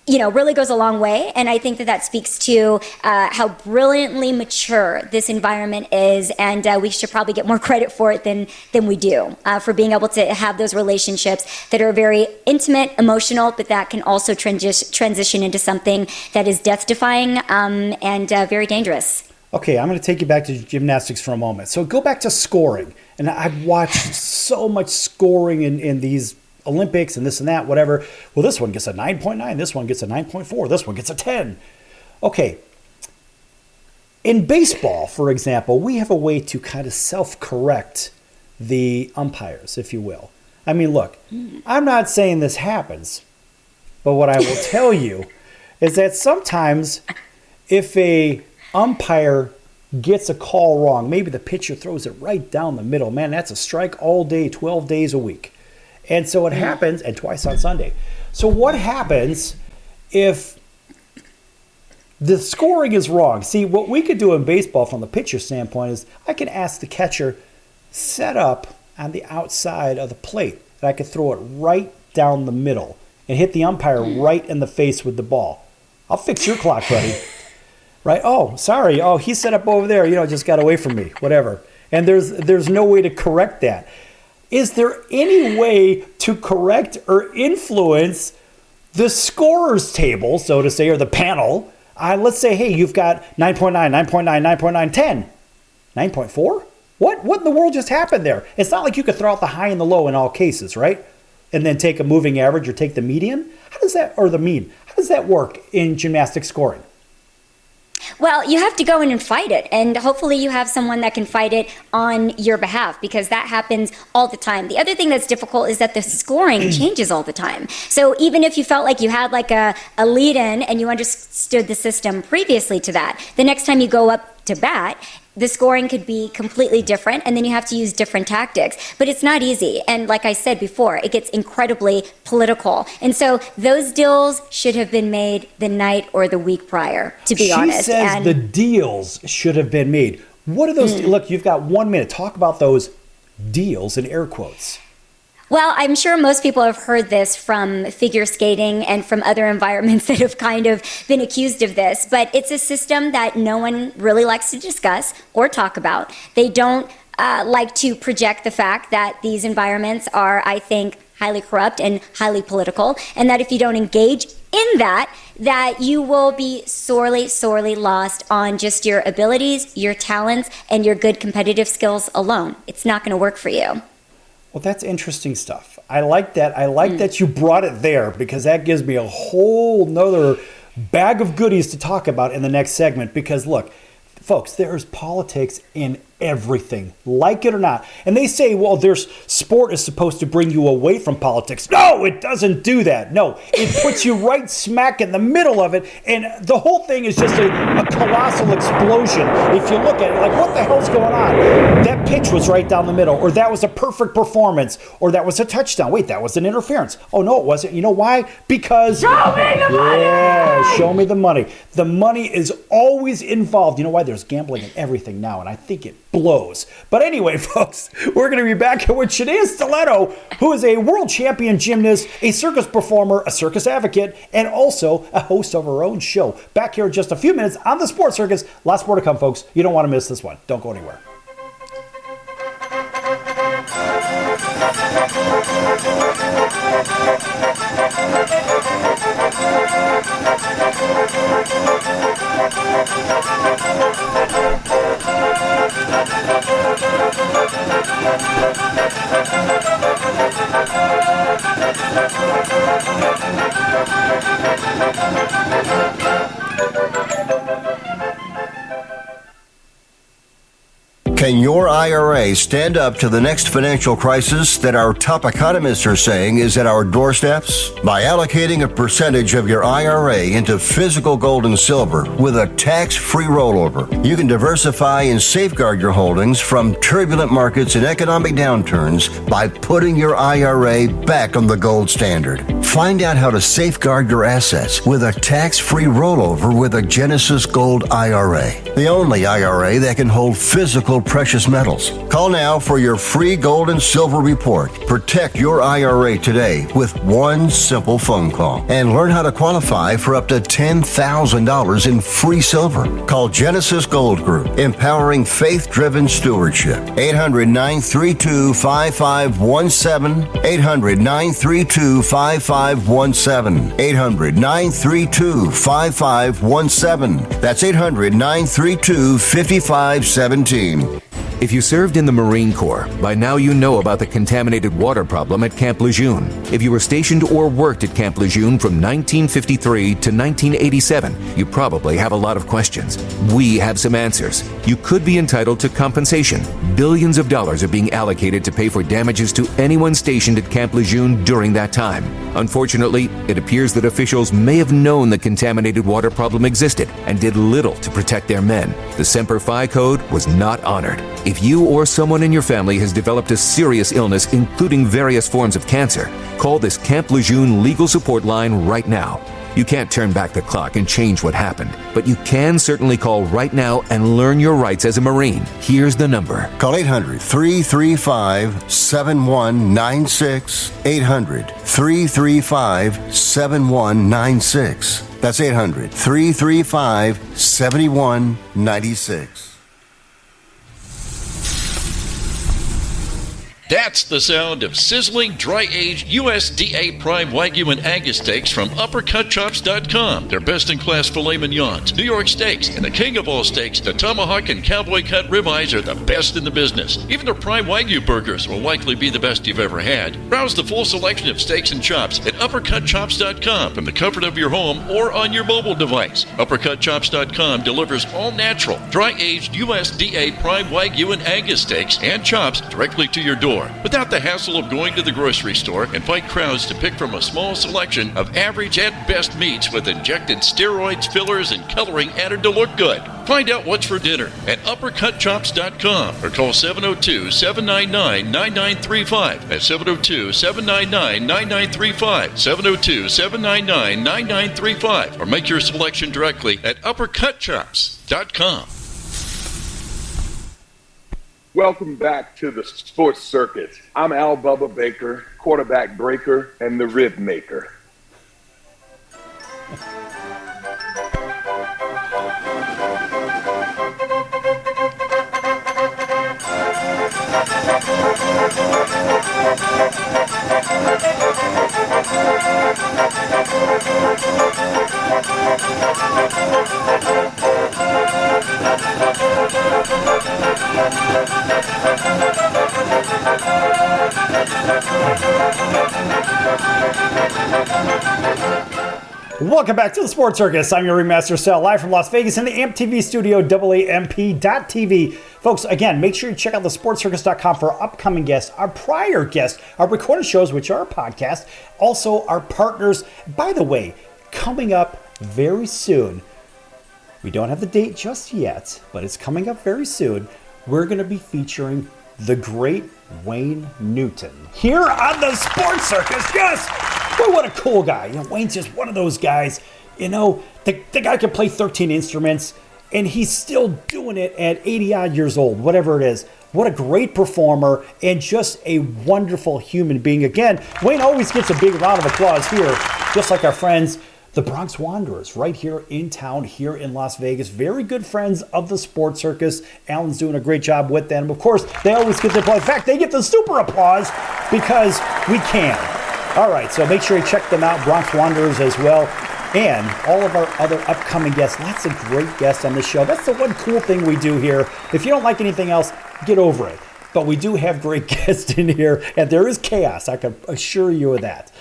really goes a long way. And I think that speaks to how brilliantly mature this environment is. And we should probably get more credit for it than we do, for being able to have those relationships that are very intimate, emotional, but that can also transition into something that is death-defying and very dangerous. Okay, I'm going to take you back to gymnastics for a moment. So go back to scoring. And I've watched so much scoring in these Olympics and this and that, whatever. Well, this one gets a 9.9. This one gets a 9.4. This one gets a 10. Okay. In baseball, for example, we have a way to kind of self-correct the umpires, if you will. I mean, look, I'm not saying this happens, but what I will tell you is that sometimes if a umpire gets a call wrong, maybe the pitcher throws it right down the middle, man, that's a strike all day, 12 days a week. And so it happens, and twice on Sunday. So what happens if the scoring is wrong? See, what we could do in baseball from the pitcher standpoint is I can ask the catcher, set up on the outside of the plate, and I could throw it right down the middle and hit the umpire right in the face with the ball. I'll fix your clock, buddy. Right? Oh, sorry. Oh, he set up over there. Just got away from me. Whatever. And there's no way to correct that. Is there any way to correct or influence the scorer's table, so to say, or the panel? Let's say, hey, you've got 9.9, 9.9, 9.9, 10. 9.4? What in the world just happened there? It's not like you could throw out the high and the low in all cases, right? And then take a moving average or take the median? Or the mean? How does that work in gymnastic scoring? Well, you have to go in and fight it, and hopefully you have someone that can fight it on your behalf, because that happens all the time. The other thing that's difficult is that the scoring changes all the time. So even if you felt like you had like a lead-in and you understood the system previously to that, the next time you go up to bat, the scoring could be completely different, and then you have to use different tactics. But it's not easy. And like I said before, it gets incredibly political. And so those deals should have been made the night or the week prior, to be honest. She says the deals should have been made. What are those? Look, you've got 1 minute. Talk about those deals in air quotes. Well, I'm sure most people have heard this from figure skating and from other environments that have kind of been accused of this, but it's a system that no one really likes to discuss or talk about. They don't like to project the fact that these environments are, I think, highly corrupt and highly political, and that if you don't engage in that you will be sorely, sorely lost on just your abilities, your talents, and your good competitive skills alone. It's not going to work for you. Well, that's interesting stuff. I like that. I like that you brought it there, because that gives me a whole nother bag of goodies to talk about in the next segment. Because look, folks, there's politics in everything, like it or not. And they say, well, sport is supposed to bring you away from politics. No, it doesn't do that. No, it puts you right smack in the middle of it. And the whole thing is just a colossal explosion. If you look at it, like, what the hell's going on? That pitch was right down the middle, or that was a perfect performance, or that was a touchdown. Wait, that was an interference. Oh, no, it wasn't. You know why? Because... Show me the money! Yeah, show me the money. The money is always involved. You know why? There's gambling in everything now, and I think it blows. But anyway, folks, we're going to be back with Shenea Stiletto, who is a world champion gymnast, a circus performer, a circus advocate, and also a host of her own show. Back here in just a few minutes on the Sports Circus. Lots more to come, folks. You don't want to miss this one. Don't go anywhere. Can your IRA stand up to the next financial crisis that our top economists are saying is at our doorsteps? By allocating a percentage of your IRA into physical gold and silver with a tax-free rollover, you can diversify and safeguard your holdings from turbulent markets and economic downturns by putting your IRA back on the gold standard. Find out how to safeguard your assets with a tax-free rollover with a Genesis Gold IRA, the only IRA that can hold physical precious metals. Call now for your free gold and silver report. Protect your IRA today with one simple phone call and learn how to qualify for up to $10,000 in free silver. Call Genesis Gold Group, empowering faith-driven stewardship. 800-932-5517. 800-932-5517. 800-932-5517. That's 800-932-5517. If you served in the Marine Corps, by now you know about the contaminated water problem at Camp Lejeune. If you were stationed or worked at Camp Lejeune from 1953 to 1987, you probably have a lot of questions. We have some answers. You could be entitled to compensation. Billions of dollars are being allocated to pay for damages to anyone stationed at Camp Lejeune during that time. Unfortunately, it appears that officials may have known the contaminated water problem existed and did little to protect their men. The Semper Fi code was not honored. If you or someone in your family has developed a serious illness, including various forms of cancer, call this Camp Lejeune legal support line right now. You can't turn back the clock and change what happened, but you can certainly call right now and learn your rights as a Marine. Here's the number. Call 800-335-7196. 800-335-7196. That's 800-335-7196. That's the sound of sizzling, dry-aged USDA Prime Wagyu and Angus steaks from UppercutChops.com. Their best-in-class filet mignons, New York steaks, and the king of all steaks, the tomahawk and cowboy cut ribeyes are the best in the business. Even their Prime Wagyu burgers will likely be the best you've ever had. Browse the full selection of steaks and chops at UppercutChops.com from the comfort of your home or on your mobile device. UppercutChops.com delivers all-natural, dry-aged USDA Prime Wagyu and Angus steaks and chops directly to your door, without the hassle of going to the grocery store and fight crowds to pick from a small selection of average at best meats with injected steroids, fillers, and coloring added to look good. Find out what's for dinner at UppercutChops.com or call 702-799-9935. That's 702-799-9935. 702-799-9935. Or make your selection directly at UppercutChops.com. Welcome back to the Sports Circus. I'm Al Bubba Baker, quarterback breaker and the rib maker. Welcome back to the Sports Circus. I'm your Ringmaster Sal, live from Las Vegas in the AMP TV studio, AAMP.TV. Folks, again, make sure you check out the sportscircus.com for upcoming guests, our prior guests, our recorded shows, which are a podcast, also our partners. By the way, coming up very soon, we don't have the date just yet, but it's coming up very soon. We're going to be featuring the great Wayne Newton here on the Sports Circus. Yes! Boy, what a cool guy. You know, Wayne's just one of those guys. You know, the guy can play 13 instruments, and he's still doing it at 80-odd years old, whatever it is. What a great performer and just a wonderful human being. Again, Wayne always gets a big round of applause here, just like our friends, the Bronx Wanderers, right here in town, here in Las Vegas. Very good friends of the Sports Circus. Alan's doing a great job with them. Of course, they always get the applause. In fact, they get the super applause because we can. All right, so make sure you check them out, Bronx Wanderers as well, and all of our other upcoming guests. Lots of great guests on the show. That's the one cool thing we do here. If you don't like anything else, get over it. But we do have great guests in here, and there is chaos, I can assure you of that.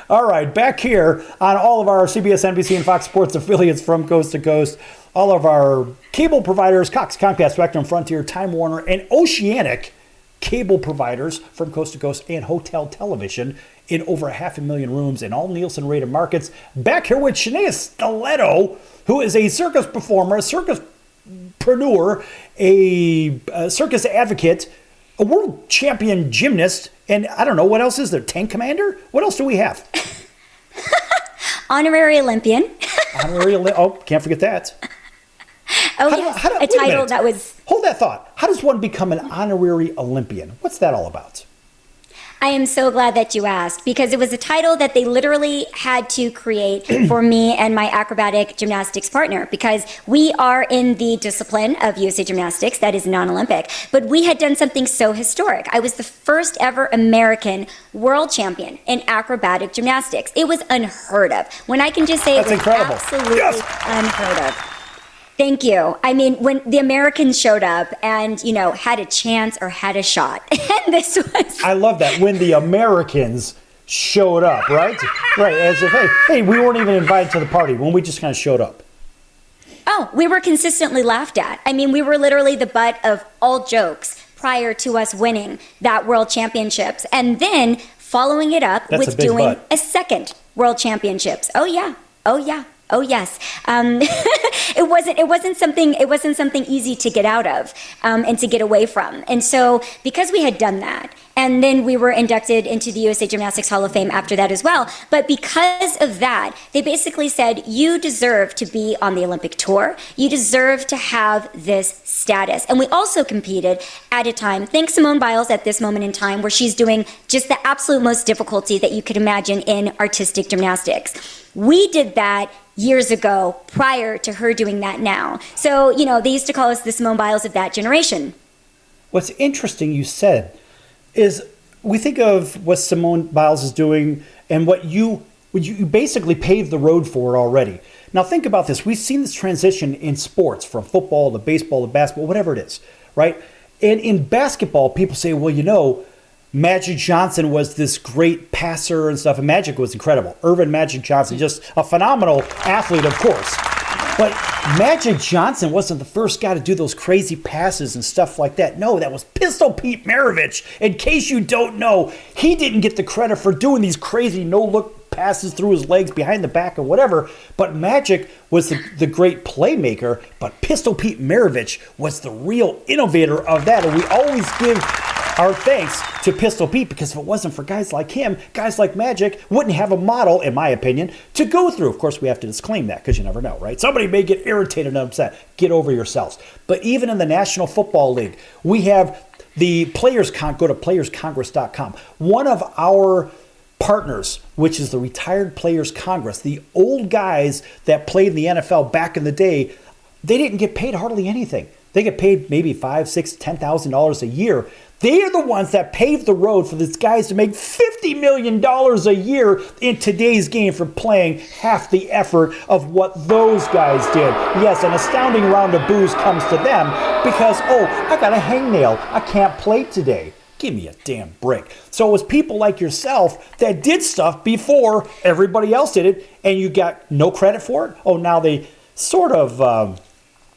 All right, back here on all of our CBS, NBC, and Fox Sports affiliates from coast to coast, all of our cable providers, Cox, Comcast, Spectrum, Frontier, Time Warner, and Oceanic cable providers from coast to coast, and hotel television in over 500,000 rooms in all Nielsen-rated markets. Back here with Shenea Stiletto, who is a circus performer, a circuspreneur, a circus advocate, a world champion gymnast, and I don't know, what else is there? Tank commander? What else do we have? Honorary Olympian. Oh, can't forget that. Oh, yes, a title that was... Hold that thought. How does one become an honorary Olympian? What's that all about? I am so glad that you asked, because it was a title that they literally had to create for me and my acrobatic gymnastics partner, because we are in the discipline of USA Gymnastics that is non-Olympic, but we had done something so historic. I was the first ever American world champion in acrobatic gymnastics. It was unheard of. When I can just say That's it was incredible. Absolutely unheard of. Thank you. I mean, when the Americans showed up and, had a chance or had a shot, and this was... I love that. When the Americans showed up, right? Right, as if, hey, we weren't even invited to the party when we just kind of showed up. Oh, we were consistently laughed at. I mean, we were literally the butt of all jokes prior to us winning that World Championships. And then following it up with doing a second World Championships. Oh, yeah. Oh, yeah. Oh yes, it wasn't something easy to get out of and to get away from. And so because we had done that, and then we were inducted into the USA Gymnastics Hall of Fame after that as well. But because of that, they basically said, you deserve to be on the Olympic tour. You deserve to have this status. And we also competed at a time, thanks Simone Biles at this moment in time, where she's doing just the absolute most difficulty that you could imagine in artistic gymnastics. We did that years ago prior to her doing that now. So, they used to call us the Simone Biles of that generation. What's interesting you said is we think of what Simone Biles is doing and what you basically paved the road for already. Now think about this. We've seen this transition in sports from football to baseball to basketball, whatever it is, right? And in basketball, people say, well, Magic Johnson was this great passer and stuff, and Magic was incredible. Earvin Magic Johnson, just a phenomenal athlete, of course. But Magic Johnson wasn't the first guy to do those crazy passes and stuff like that. No, that was Pistol Pete Maravich. In case you don't know, he didn't get the credit for doing these crazy no-look passes through his legs, behind the back, or whatever. But Magic was the great playmaker, but Pistol Pete Maravich was the real innovator of that. And we always give our thanks to Pistol Pete, because if it wasn't for guys like him, guys like Magic wouldn't have a model, in my opinion, to go through. Of course, we have to disclaim that because you never know, right? Somebody may get irritated and upset. Get over yourselves. But even in the National Football League, we have the Players Go to playerscongress.com. One of our partners, which is the Retired Players Congress, the old guys that played in the NFL back in the day, they didn't get paid hardly anything. They get paid maybe $5,000, $6,000, $10,000 a year. They are the ones that paved the road for these guys to make $50 million a year in today's game for playing half the effort of what those guys did. Yes, an astounding round of boos comes to them because, I got a hangnail. I can't play today. Give me a damn break. So it was people like yourself that did stuff before everybody else did it, and you got no credit for it? Now they sort of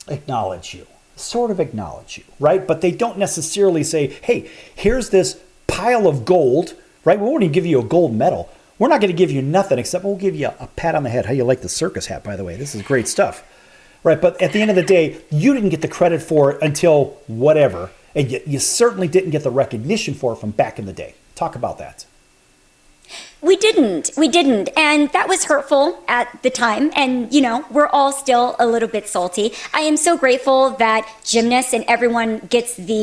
acknowledge you. Right? But they don't necessarily say, hey, here's this pile of gold, right? We won't even give you a gold medal. We're not going to give you nothing except we'll give you a pat on the head. How you like the circus hat, by the way? This is great stuff. Right? But at the end of the day, you didn't get the credit for it until whatever. And you certainly didn't get the recognition for it from back in the day. Talk about that. We didn't. And that was hurtful at the time. And, we're all still a little bit salty. I am so grateful that gymnasts and everyone gets their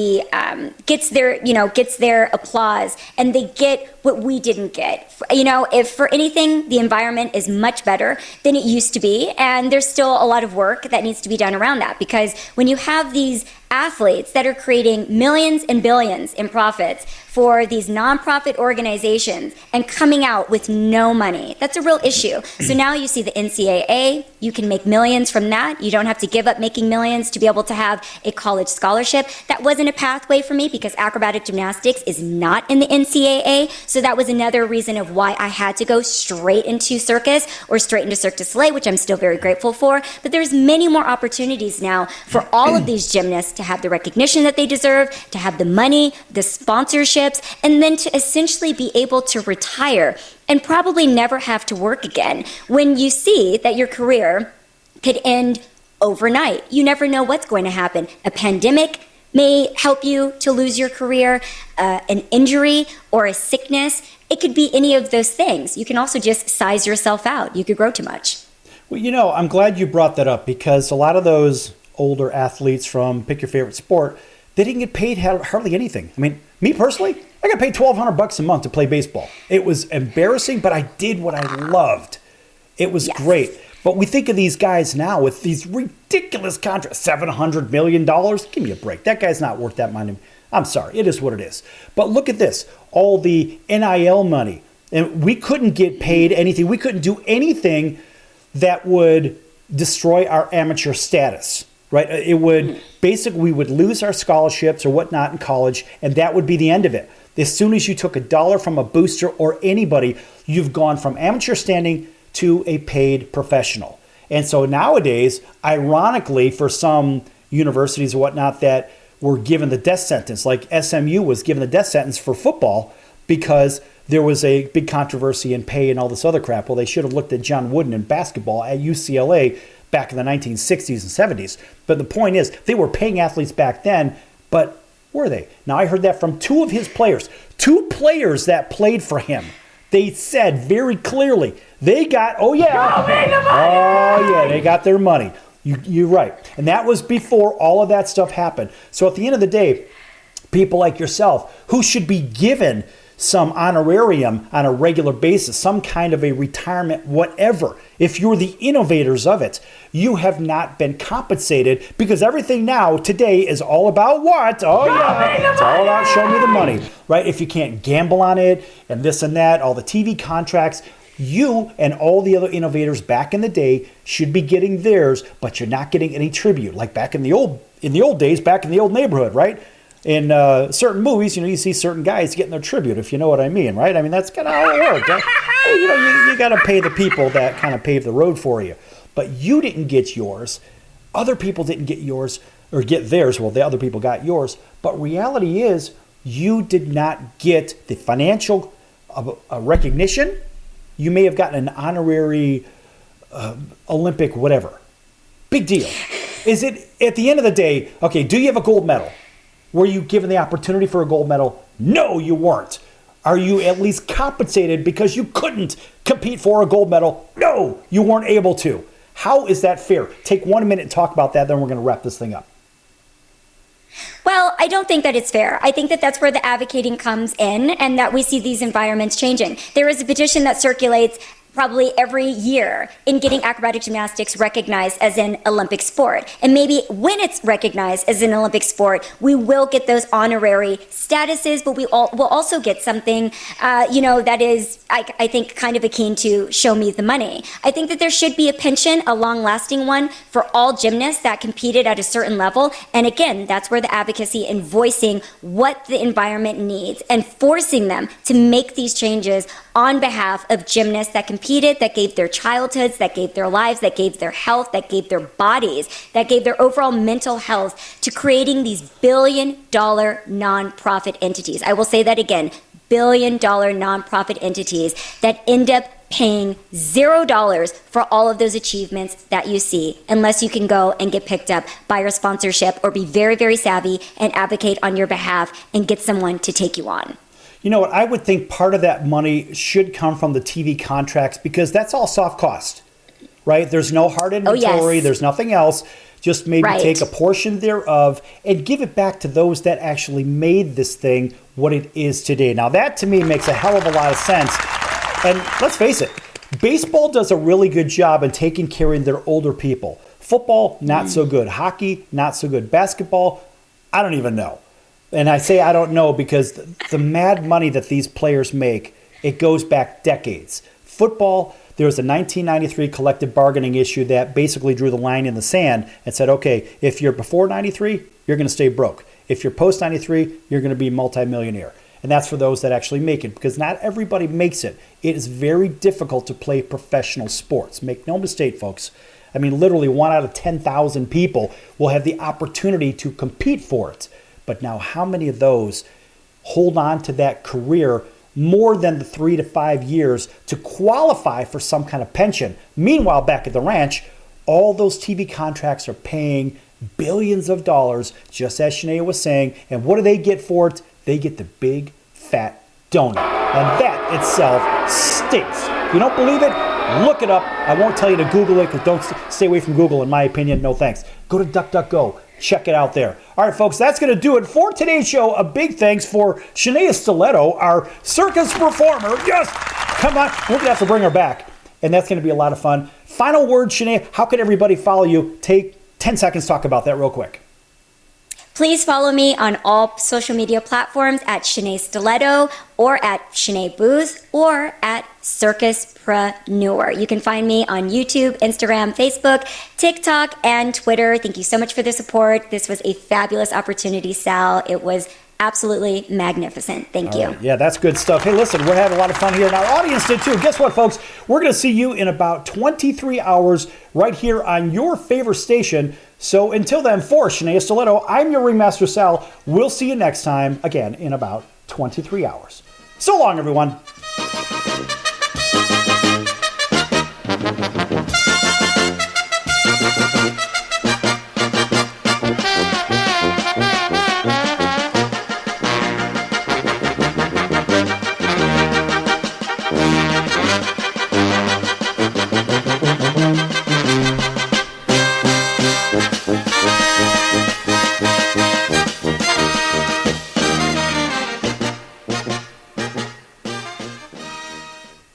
applause, and they get what we didn't get. If for anything, the environment is much better than it used to be. And there's still a lot of work that needs to be done around that, because when you have these athletes that are creating millions and billions in profits for these nonprofit organizations and coming out with no money, that's a real issue. So now you see the NCAA, you can make millions from that. You don't have to give up making millions to be able to have a college scholarship. That wasn't a pathway for me because acrobatic gymnastics is not in the NCAA. So that was another reason of why I had to go straight into circus or straight into Cirque du Soleil, which I'm still very grateful for. But there's many more opportunities now for all of these gymnasts to have the recognition that they deserve, to have the money, the sponsorships, and then to essentially be able to retire and probably never have to work again. When you see that your career could end overnight, you never know what's going to happen. A pandemic may help you to lose your career, an injury or a sickness. It could be any of those things. You can also just size yourself out. You could grow too much. Well, I'm glad you brought that up, because a lot of those older athletes from pick your favorite sport, they didn't get paid hardly anything. I mean, me personally, I got paid $1,200 a month to play baseball. It was embarrassing, but I did what I loved. It was great. But we think of these guys now with these ridiculous contracts, $700 million. Give me a break. That guy's not worth that money. I'm sorry. It is what it is. But look at this. All the NIL money. And we couldn't get paid anything. We couldn't do anything that would destroy our amateur status, right? It would basically, we would lose our scholarships or whatnot in college, and that would be the end of it. As soon as you took $1 from a booster or anybody, you've gone from amateur standing to a paid professional. And so nowadays, ironically, for some universities or whatnot that were given the death sentence, like SMU was given the death sentence for football because there was a big controversy in pay and all this other crap. Well, they should have looked at John Wooden in basketball at UCLA back in the 1960s and 70s. But the point is, they were paying athletes back then, but were they? Now, I heard that from two of his players, two players that played for him. They said very clearly, they got, they got their money. You're right. And that was before all of that stuff happened. So at the end of the day, people like yourself who should be given some honorarium on a regular basis, some kind of a retirement, whatever. If you're the innovators of it, you have not been compensated because everything now today is all about what? Oh yeah, it's all about show me the money, right? If you can't gamble on it and this and that, all the TV contracts, you and all the other innovators back in the day should be getting theirs, but you're not getting any tribute. Like back in the old days, back in the old neighborhood, right? In certain movies, you see certain guys getting their tribute, if you know what I mean, right? I mean, that's kind of how it worked. Right? You got to pay the people that kind of paved the road for you. But you didn't get yours. Other people didn't get yours or get theirs. Well, the other people got yours. But reality is you did not get the financial recognition. You may have gotten an honorary Olympic whatever. Big deal. Is it, at the end of the day, okay, do you have a gold medal? Were you given the opportunity for a gold medal? No, you weren't. Are you at least compensated because you couldn't compete for a gold medal? No, you weren't able to. How is that fair? Take 1 minute and talk about that, then we're going to wrap this thing up. Well, I don't think that it's fair. I think that that's where the advocating comes in and that we see these environments changing. There is a petition that circulates probably every year in getting acrobatic gymnastics recognized as an Olympic sport. And maybe when it's recognized as an Olympic sport, we will get those honorary statuses, but we'll also get something, that is, I think, kind of akin to show me the money. I think that there should be a pension, a long-lasting one, for all gymnasts that competed at a certain level. And again, that's where the advocacy and voicing what the environment needs and forcing them to make these changes on behalf of gymnasts that competed, that gave their childhoods, that gave their lives, that gave their health, that gave their bodies, that gave their overall mental health to creating these billion-dollar nonprofit entities. I will say that again, billion-dollar nonprofit entities that end up paying $0 for all of those achievements that you see, unless you can go and get picked up by your sponsorship or be very, very savvy and advocate on your behalf and get someone to take you on. You know what? I would think part of that money should come from the TV contracts because that's all soft cost, right? There's no hard inventory. There's nothing else. Just maybe take a portion thereof and give it back to those that actually made this thing what it is today. Now, that to me makes a hell of a lot of sense. And let's face it, baseball does a really good job in taking care of their older people. Football, not so good. Hockey, not so good. Basketball, I don't even know. And I say I don't know because the mad money that these players make, it goes back decades. Football, there was a 1993 collective bargaining issue that basically drew the line in the sand and said, okay, if you're before 93, you're going to stay broke. If you're post 93, you're going to be multimillionaire. And that's for those that actually make it because not everybody makes it. It is very difficult to play professional sports. Make no mistake, folks. I mean, literally 1 out of 10,000 people will have the opportunity to compete for it. But now how many of those hold on to that career more than the 3 to 5 years to qualify for some kind of pension? Meanwhile, back at the ranch, all those TV contracts are paying billions of dollars, just as Shenea was saying. And what do they get for it? They get the big, fat donut. And that itself stinks. If you don't believe it, look it up. I won't tell you to Google it because don't stay away from Google, in my opinion. No thanks. Go to DuckDuckGo. Check it out there. All right, folks, that's going to do it for today's show. A big thanks for Shenea Stiletto, our circus performer. Yes, come on. We're going to have to bring her back, and that's going to be a lot of fun. Final word, Shenea, how can everybody follow you? Take 10 seconds to talk about that real quick. Please follow me on all social media platforms at Shenea Stiletto or at Shenea Booth or at Circuspreneur. You can find me on YouTube, Instagram, Facebook, TikTok, and Twitter. Thank you so much for the support. This was a fabulous opportunity, Sal. It was absolutely magnificent. Thank you. Right. Yeah, that's good stuff. Hey, listen, we're having a lot of fun here, and our audience did too. Guess what, folks? We're going to see you in about 23 hours right here on your favorite station. So until then, for Shenea Stiletto, I'm your Ringmaster Sal. We'll see you next time, again, in about 23 hours. So long, everyone.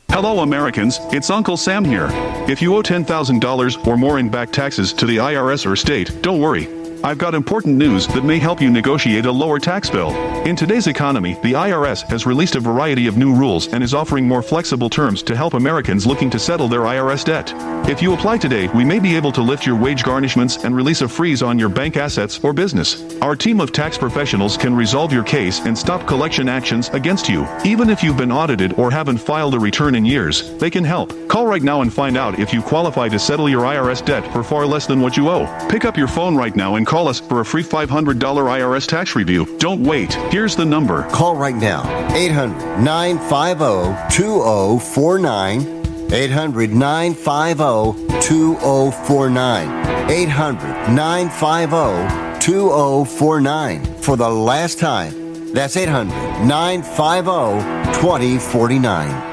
Hello Americans, it's Uncle Sam here. If you owe $10,000 or more in back taxes to the IRS or state, don't worry. I've got important news that may help you negotiate a lower tax bill. In today's economy, the IRS has released a variety of new rules and is offering more flexible terms to help Americans looking to settle their IRS debt. If you apply today, we may be able to lift your wage garnishments and release a freeze on your bank assets or business. Our team of tax professionals can resolve your case and stop collection actions against you. Even if you've been audited or haven't filed a return in years, they can help. Call right now and find out if you qualify to settle your IRS debt for far less than what you owe. Pick up your phone right now and call us for a free $500 IRS tax review. Don't wait. Here's the number. Call right now. 800-950-2049. 800-950-2049. 800-950-2049. For the last time, that's 800-950-2049.